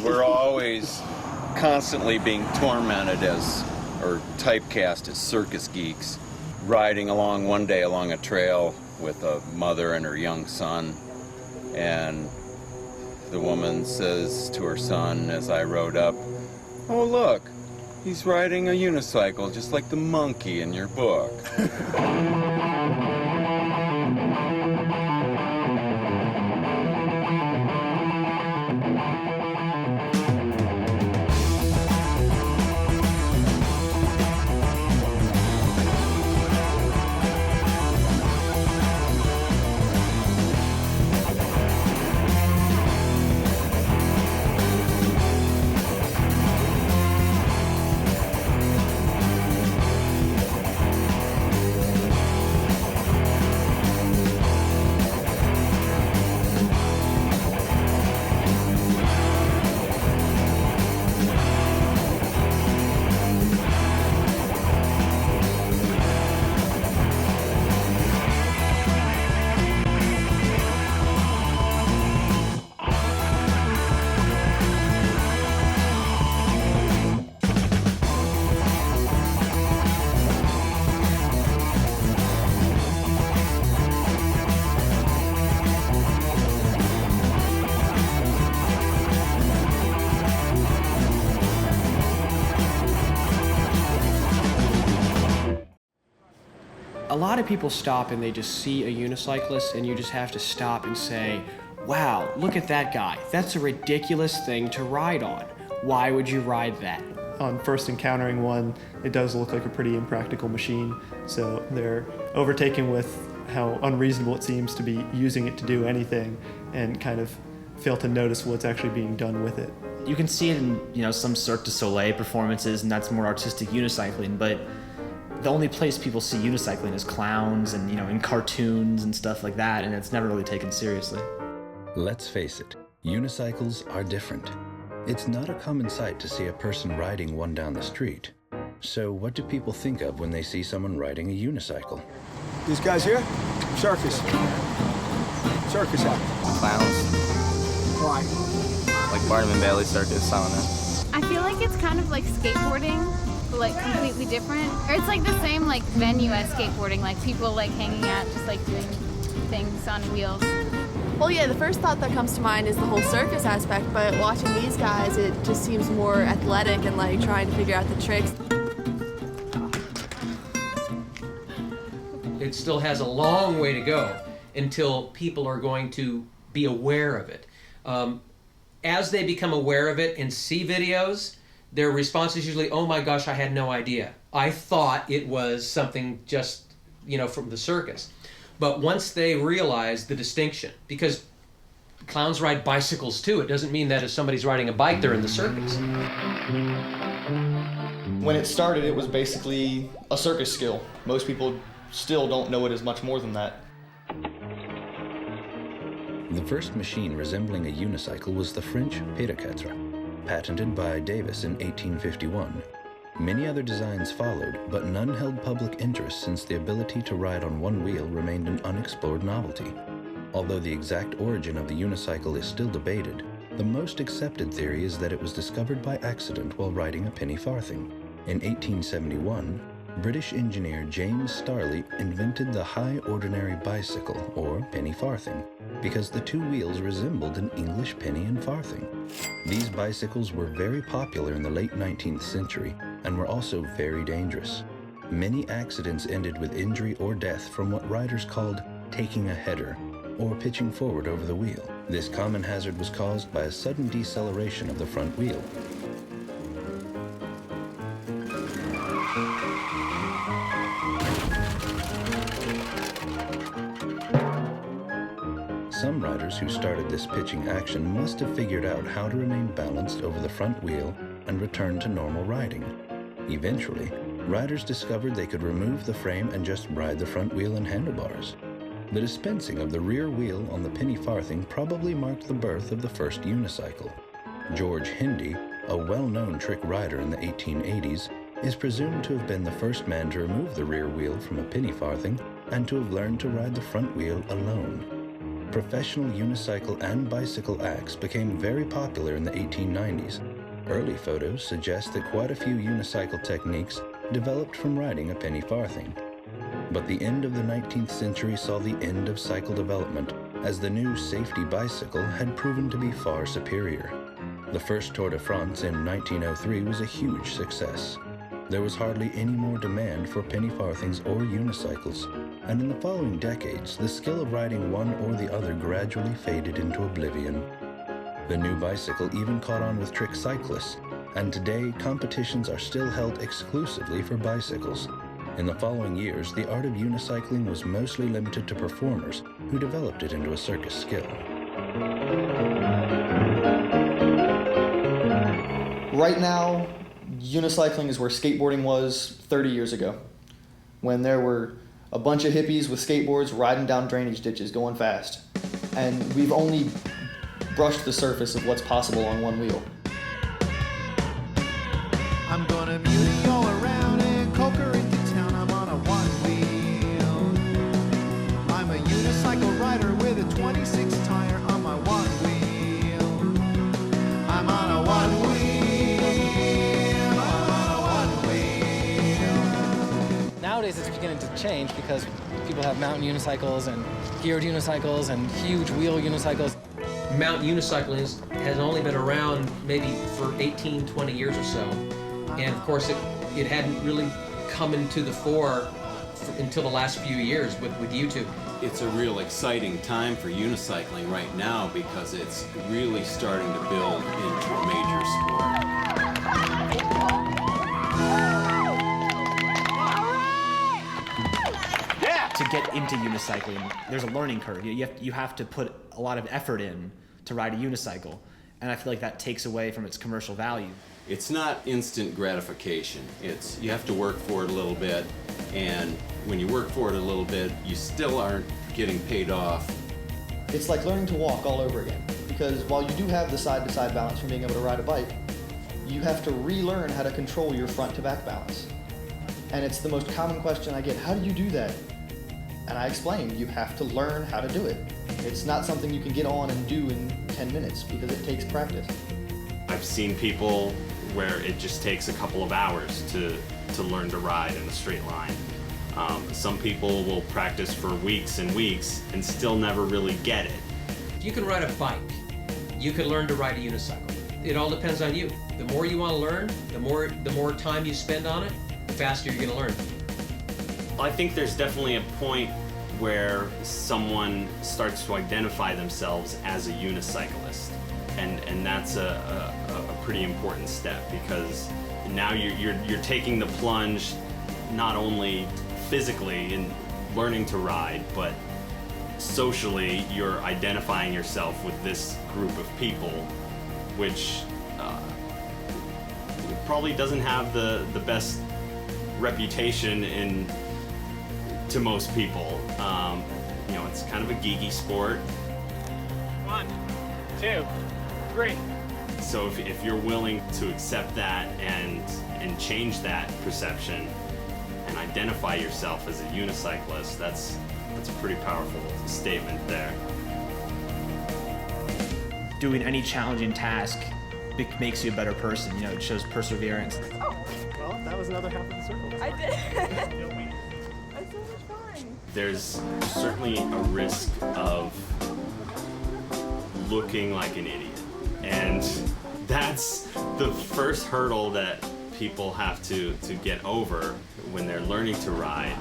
We're always constantly being tormented or typecast as circus geeks, riding along one day along a trail with a mother and her young son, and the woman says to her son as I rode up, "Oh look, he's riding a unicycle just like the monkey in your book." A lot of people stop and they just see a unicyclist, and you just have to stop and say, wow, look at that guy. That's a ridiculous thing to ride on. Why would you ride that? On first encountering one, it does look like a pretty impractical machine, so they're overtaken with how unreasonable it seems to be using it to do anything, and kind of fail to notice what's actually being done with it. You can see it in, some Cirque du Soleil performances, and that's more artistic unicycling, but the only place people see unicycling is clowns and, in cartoons and stuff like that, and it's never really taken seriously. Let's face it, unicycles are different. It's not a common sight to see a person riding one down the street. So what do people think of when they see someone riding a unicycle? These guys here? Circus. Circus act. Clowns. Why? Like Barnum and Bailey Circus, I don't know. I feel like it's kind of like skateboarding, but like completely different. Or it's like the same like venue as skateboarding, like people like hanging out, just like doing things on wheels. Well, yeah, the first thought that comes to mind is the whole circus aspect, but watching these guys, it just seems more athletic and like trying to figure out the tricks. It still has a long way to go until people are going to be aware of it. As they become aware of it and see videos, their response is usually, oh my gosh, I had no idea. I thought it was something just, from the circus. But once they realize the distinction, because clowns ride bicycles too, it doesn't mean that if somebody's riding a bike, they're in the circus. When it started, it was basically a circus skill. Most people still don't know it as much more than that. The first machine resembling a unicycle was the French Peterson, patented by Davis in 1851. Many other designs followed, but none held public interest since the ability to ride on one wheel remained an unexplored novelty. Although the exact origin of the unicycle is still debated, the most accepted theory is that it was discovered by accident while riding a penny farthing. In 1871, British engineer James Starley invented the high ordinary bicycle, or penny farthing, because the two wheels resembled an English penny and farthing. These bicycles were very popular in the late 19th century and were also very dangerous. Many accidents ended with injury or death from what riders called taking a header, or pitching forward over the wheel. This common hazard was caused by a sudden deceleration of the front wheel. Some riders who started this pitching action must have figured out how to remain balanced over the front wheel and return to normal riding. Eventually, riders discovered they could remove the frame and just ride the front wheel and handlebars. The dispensing of the rear wheel on the penny farthing probably marked the birth of the first unicycle. George Hindy, a well-known trick rider in the 1880s, is presumed to have been the first man to remove the rear wheel from a penny farthing and to have learned to ride the front wheel alone. professional unicycle and bicycle acts became very popular in the 1890s. Early photos suggest that quite a few unicycle techniques developed from riding a penny farthing. But the end of the 19th century saw the end of cycle development, as the new safety bicycle had proven to be far superior. The first Tour de France in 1903 was a huge success. There was hardly any more demand for penny farthings or unicycles, and in the following decades, the skill of riding one or the other gradually faded into oblivion. The new bicycle even caught on with trick cyclists, and today competitions are still held exclusively for bicycles. In the following years, the art of unicycling was mostly limited to performers who developed it into a circus skill. Right now, unicycling is where skateboarding was 30 years ago, when there were a bunch of hippies with skateboards riding down drainage ditches going fast. And we've only brushed the surface of what's possible on one wheel. I'm gonna muni all around and coker into town. I'm on a one wheel. I'm a unicycle rider with a 26 tire on my one wheel. I'm on a one wheel. Nowadays it's beginning to change because people have mountain unicycles and geared unicycles and huge wheel unicycles. Mountain unicycling has only been around maybe for 18, 20 years or so. And of course it hadn't really come into the fore until the last few years with YouTube. It's a real exciting time for unicycling right now because it's really starting to build into a major sport. To get into unicycling, there's a learning curve. You have to put a lot of effort in to ride a unicycle, and I feel like that takes away from its commercial value. It's not instant gratification. You have to work for it a little bit, and when you work for it a little bit, you still aren't getting paid off. It's like learning to walk all over again, because while you do have the side-to-side balance from being able to ride a bike, you have to relearn how to control your front-to-back balance. And it's the most common question I get, how do you do that? And I explain, you have to learn how to do it. It's not something you can get on and do in 10 minutes because it takes practice. I've seen people where it just takes a couple of hours to learn to ride in a straight line. Some people will practice for weeks and weeks and still never really get it. If you can ride a bike, you can learn to ride a unicycle. It all depends on you. The more you want to learn, the more time you spend on it, the faster you're going to learn. I think there's definitely a point where someone starts to identify themselves as a unicyclist, and that's a pretty important step, because now you're taking the plunge not only physically in learning to ride, but socially you're identifying yourself with this group of people, which probably doesn't have the best reputation to most people. It's kind of a geeky sport. 1, 2, 3. So if you're willing to accept that and change that perception and identify yourself as a unicyclist, that's a pretty powerful statement there. Doing any challenging task makes you a better person. It shows perseverance. Oh, well, that was another half of the circle. I did. That's so much fun. There's certainly a risk of looking like an idiot, and that's the first hurdle that people have to get over when they're learning to ride.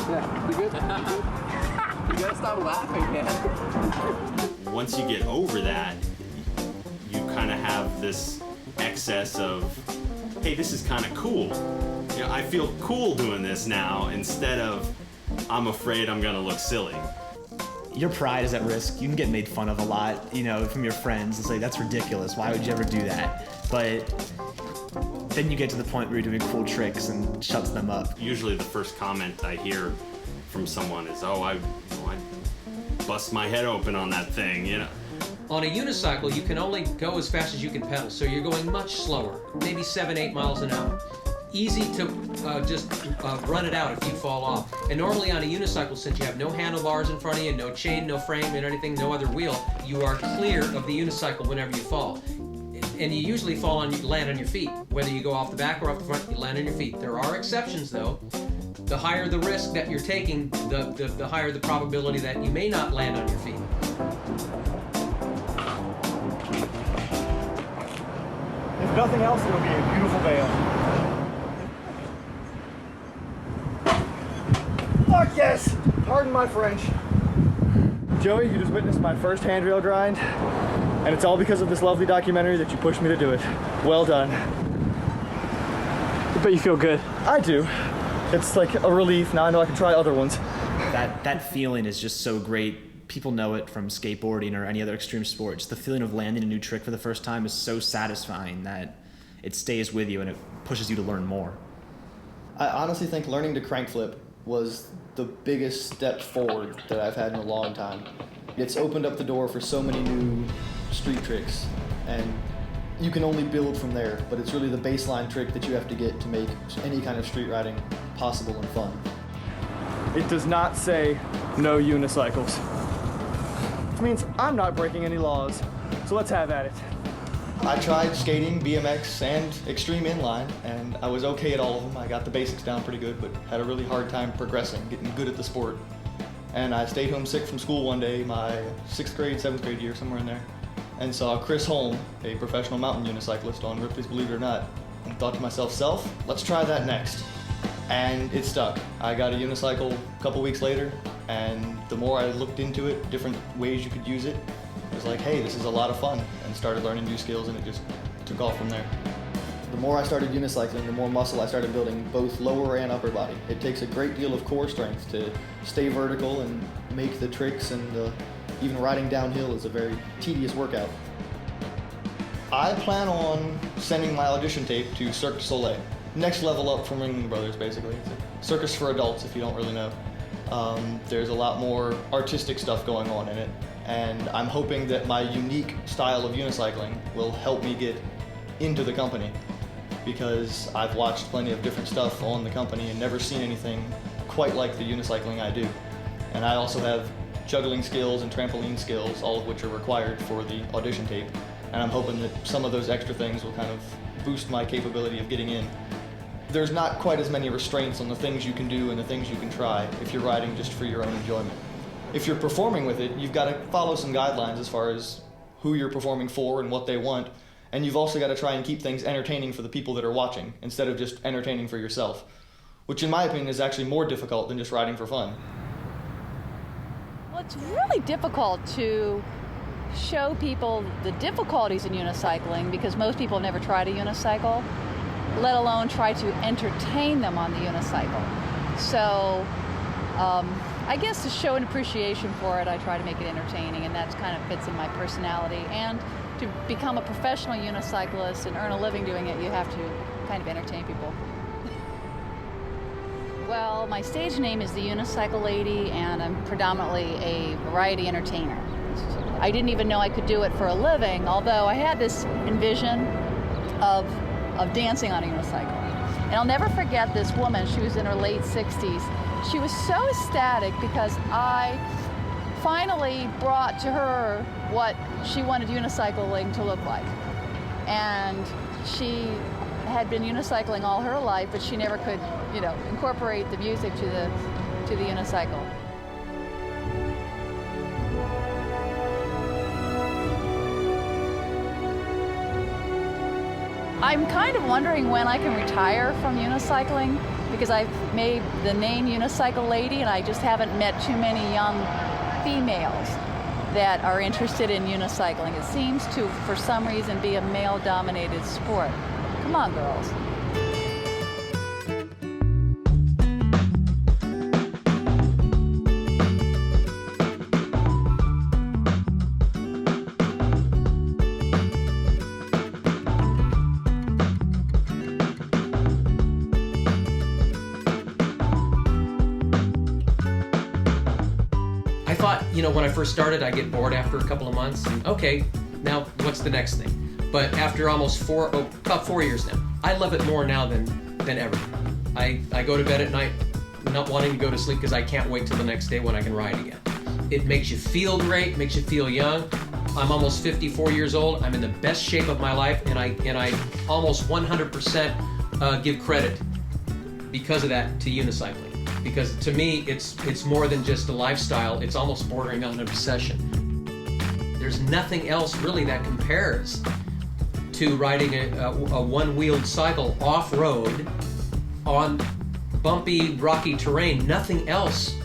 Yeah, you good? You gotta stop laughing, man. Once you get over that, you kind of have this excess of, hey, this is kind of cool. I feel cool doing this now, instead of, I'm afraid I'm gonna look silly. Your pride is at risk. You can get made fun of a lot, from your friends and say, that's ridiculous. Why would you ever do that? But then you get to the point where you're doing cool tricks and shuts them up. Usually the first comment I hear from someone is, oh, I bust my head open on that thing, On a unicycle, you can only go as fast as you can pedal, so you're going much slower, maybe 7-8 miles an hour. easy to just run it out if you fall off. And normally on a unicycle, since you have no handlebars in front of you, no chain, no frame, and anything, no other wheel, you are clear of the unicycle whenever you fall. And you usually land on your feet. Whether you go off the back or off the front, you land on your feet. There are exceptions though. The higher the risk that you're taking, the higher the probability that you may not land on your feet. If nothing else, it'll be a beautiful veil. Fuck yes! Pardon my French. Joey, you just witnessed my first handrail grind, and it's all because of this lovely documentary that you pushed me to do it. Well done. I bet you feel good. I do. It's like a relief. Now I know I can try other ones. That feeling is just so great. People know it from skateboarding or any other extreme sport. Just the feeling of landing a new trick for the first time is so satisfying that it stays with you and it pushes you to learn more. I honestly think learning to crank flip was the biggest step forward that I've had in a long time. It's opened up the door for so many new street tricks, and you can only build from there, but it's really the baseline trick that you have to get to make any kind of street riding possible and fun. It does not say no unicycles. Which means I'm not breaking any laws, so let's have at it. I tried skating, BMX, and extreme inline, and I was okay at all of them. I got the basics down pretty good, but had a really hard time progressing, getting good at the sport. And I stayed home sick from school one day, my 6th grade, 7th grade year, somewhere in there, and saw Chris Holm, a professional mountain unicyclist on Ripley's Believe It or Not, and thought to myself, self, let's try that next. And it stuck. I got a unicycle a couple weeks later, and the more I looked into it, different ways you could use it, it was like, hey, this is a lot of fun, and started learning new skills, and it just took off from there. The more I started unicycling, the more muscle I started building, both lower and upper body. It takes a great deal of core strength to stay vertical and make the tricks, and even riding downhill is a very tedious workout. I plan on sending my audition tape to Cirque du Soleil. Next level up from Ringling Brothers, basically. It's a circus for adults, if you don't really know. There's a lot more artistic stuff going on in it, and I'm hoping that my unique style of unicycling will help me get into the company, because I've watched plenty of different stuff on the company and never seen anything quite like the unicycling I do. And I also have juggling skills and trampoline skills, all of which are required for the audition tape, and I'm hoping that some of those extra things will kind of boost my capability of getting in. There's not quite as many restraints on the things you can do and the things you can try if you're riding just for your own enjoyment. If you're performing with it, you've got to follow some guidelines as far as who you're performing for and what they want, and you've also got to try and keep things entertaining for the people that are watching instead of just entertaining for yourself, which in my opinion is actually more difficult than just riding for fun. Well, it's really difficult to show people the difficulties in unicycling because most people have never tried a unicycle, let alone try to entertain them on the unicycle. So I guess to show an appreciation for it, I try to make it entertaining, and that kind of fits in my personality. And to become a professional unicyclist and earn a living doing it, you have to kind of entertain people. Well, my stage name is the Unicycle Lady, and I'm predominantly a variety entertainer. I didn't even know I could do it for a living, although I had this envision of dancing on a unicycle. And I'll never forget this woman. She was in her late 60s. She was so ecstatic because I finally brought to her what she wanted unicycling to look like. And she had been unicycling all her life, but she never could, incorporate the music to the unicycle. I'm kind of wondering when I can retire from unicycling, because I've made the name Unicycle Lady and I just haven't met too many young females that are interested in unicycling. It seems to, for some reason, be a male-dominated sport. Come on, girls. When I first started, I get bored after a couple of months. Okay, now what's the next thing? But after almost about 4 years now, I love it more now than than ever. I go to bed at night not wanting to go to sleep because I can't wait till the next day when I can ride again. It makes you feel great, makes you feel young. I'm almost 54 years old. I'm in the best shape of my life, and I almost 100% give credit because of that to unicycling. Because to me, it's more than just a lifestyle. It's almost bordering on an obsession. There's nothing else really that compares to riding a one-wheeled cycle off-road on bumpy, rocky terrain. Nothing else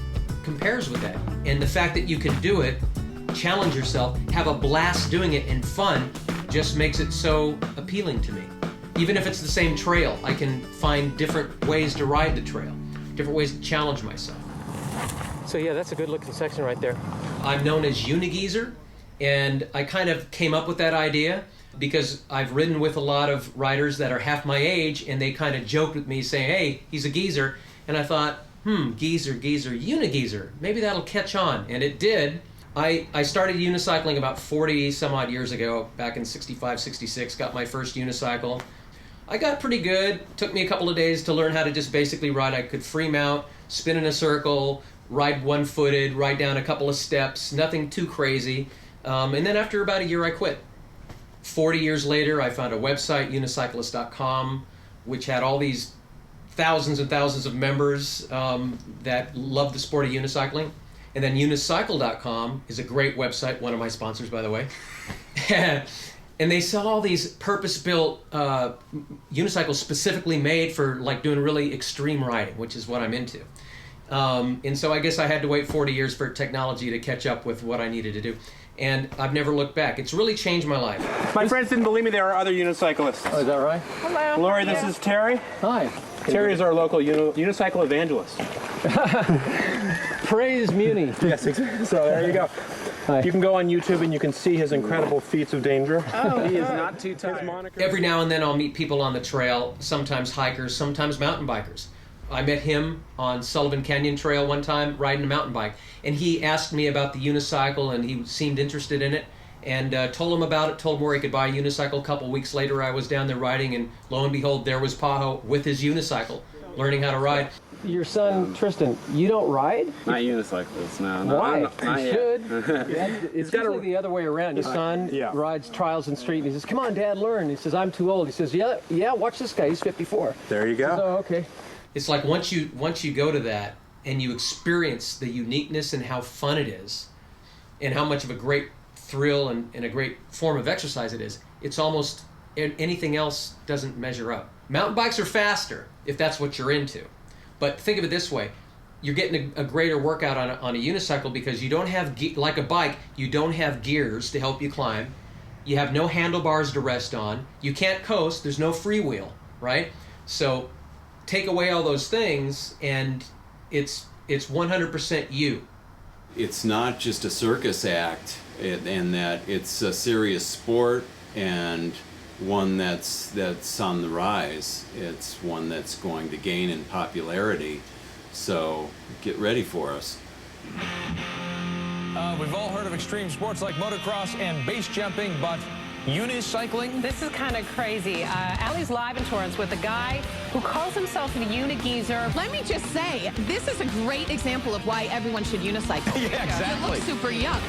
compares with that. And the fact that you can do it, challenge yourself, have a blast doing it, and fun, just makes it so appealing to me. Even if it's the same trail, I can find different ways to ride the trail, different ways to challenge myself. So yeah, that's a good looking section right there. I'm known as Unigeezer, and I kind of came up with that idea because I've ridden with a lot of riders that are half my age, and they kind of joked with me saying, hey, he's a geezer. And I thought, geezer, Unigeezer, maybe that'll catch on. And it did. I started unicycling about 40 some odd years ago, back in 65, 66, got my first unicycle. I got pretty good. Took me a couple of days to learn how to just basically ride. I could free mount, spin in a circle, ride one-footed, ride down a couple of steps, nothing too crazy. And then after about a year, I quit. 40 years later, I found a website, Unicyclist.com, which had all these thousands and thousands of members that love the sport of unicycling. And then Unicycle.com is a great website, one of my sponsors, by the way. And they sell all these purpose-built unicycles specifically made for like doing really extreme riding, which is what I'm into. And so I guess I had to wait 40 years for technology to catch up with what I needed to do. And I've never looked back. It's really changed my life. My friends didn't believe me there are other unicyclists. Oh, is that right? Hello. Lori, this is Terry. Hi. Terry is our local unicycle evangelist. Praise Muni. Yes, exactly. So there you go. Hi. You can go on YouTube and you can see his incredible feats of danger. Oh, he is not too tired. Every now and then I'll meet people on the trail, sometimes hikers, sometimes mountain bikers. I met him on Sullivan Canyon Trail one time riding a mountain bike, and he asked me about the unicycle, and he seemed interested in it, and told him about it, told him where he could buy a unicycle. A couple weeks later I was down there riding, and lo and behold, there was Paho with his unicycle, learning how to ride. Your son, Tristan, you don't ride? Not unicyclists, no. Why? Not You yet. should. It's usually the other way around. Your son rides trials and street, and he says, come on, Dad, learn. He says, I'm too old. He says, yeah, watch this guy. He's 54. There you go. Says, oh, okay. It's like once you go to that and you experience the uniqueness and how fun it is and how much of a great thrill and a great form of exercise it is, it's almost anything else doesn't measure up. Mountain bikes are faster if that's what you're into. But think of it this way. You're getting a greater workout on a unicycle because you don't have, like a bike, you don't have gears to help you climb. You have no handlebars to rest on. You can't coast. There's no freewheel, right? So take away all those things and it's 100% you. It's not just a circus act, and that it's a serious sport and one that's on the rise. It's one that's going to gain in popularity, so get ready for us. We've all heard of extreme sports like motocross and base jumping, but unicycling? This is kind of crazy. Allie's live in Torrance with a guy who calls himself a Unigeezer. Let me just say, this is a great example of why everyone should unicycle. Yeah, exactly. You look super young.